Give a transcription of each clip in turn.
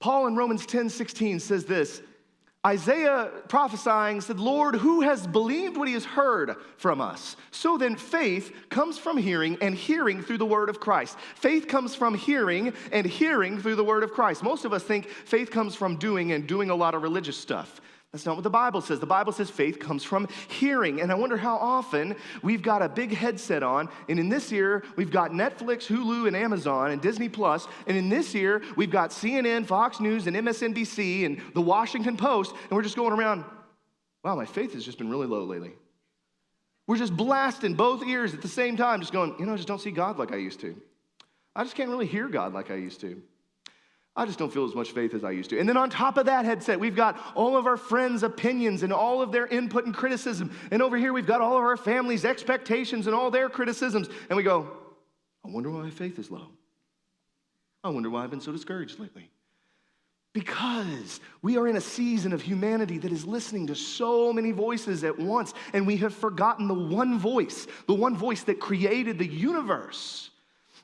Paul in Romans 10:16 says this, Isaiah prophesying said, Lord, who has believed what he has heard from us? So then faith comes from hearing, and hearing through the word of Christ. Faith comes from hearing, and hearing through the word of Christ. Most of us think faith comes from doing and doing a lot of religious stuff. That's not what the Bible says. The Bible says faith comes from hearing. And I wonder how often we've got a big headset on, and in this ear, we've got Netflix, Hulu, and Amazon, and Disney Plus, and in this ear, we've got CNN, Fox News, and MSNBC, and the Washington Post, and we're just going around, wow, my faith has just been really low lately. We're just blasting both ears at the same time, just going, I just don't see God like I used to. I just can't really hear God like I used to. I just don't feel as much faith as I used to. And then on top of that headset, we've got all of our friends' opinions and all of their input and criticism. And over here, we've got all of our family's expectations and all their criticisms. And we go, I wonder why my faith is low. I wonder why I've been so discouraged lately. Because we are in a season of humanity that is listening to so many voices at once, and we have forgotten the one voice that created the universe.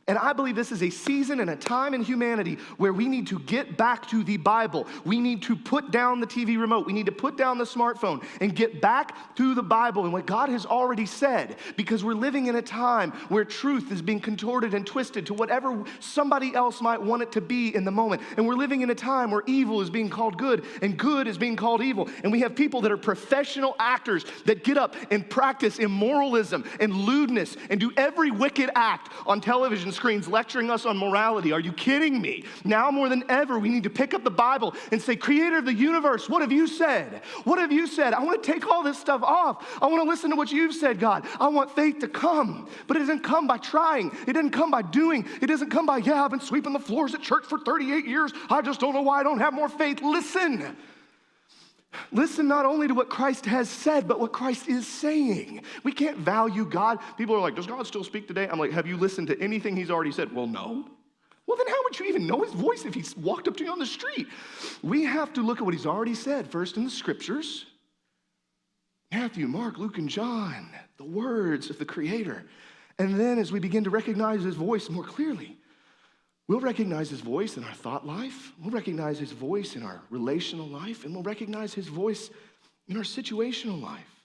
And I believe this is a season and a time in humanity where we need to get back to the Bible. We need to put down the TV remote. We need to put down the smartphone and get back to the Bible and what God has already said, because we're living in a time where truth is being contorted and twisted to whatever somebody else might want it to be in the moment. And we're living in a time where evil is being called good and good is being called evil. And we have people that are professional actors that get up and practice immoralism and lewdness and do every wicked act on television screens lecturing us on morality. Are you kidding me? Now more than ever, we need to pick up the Bible and say, Creator of the universe, what have you said? What have you said? I want to take all this stuff off. I want to listen to what you've said, God. I want faith to come, but it doesn't come by trying. It doesn't come by doing. It doesn't come by, I've been sweeping the floors at church for 38 years. I just don't know why I don't have more faith. Listen. Listen not only to what Christ has said, but what Christ is saying. We can't value God. People are like, does God still speak today? I'm like, have you listened to anything he's already said? Well, no. Well, then how would you even know his voice if he walked up to you on the street? We have to look at what he's already said first in the scriptures. Matthew, Mark, Luke, and John, the words of the Creator. And then as we begin to recognize his voice more clearly, we'll recognize his voice in our thought life. We'll recognize his voice in our relational life. And we'll recognize his voice in our situational life.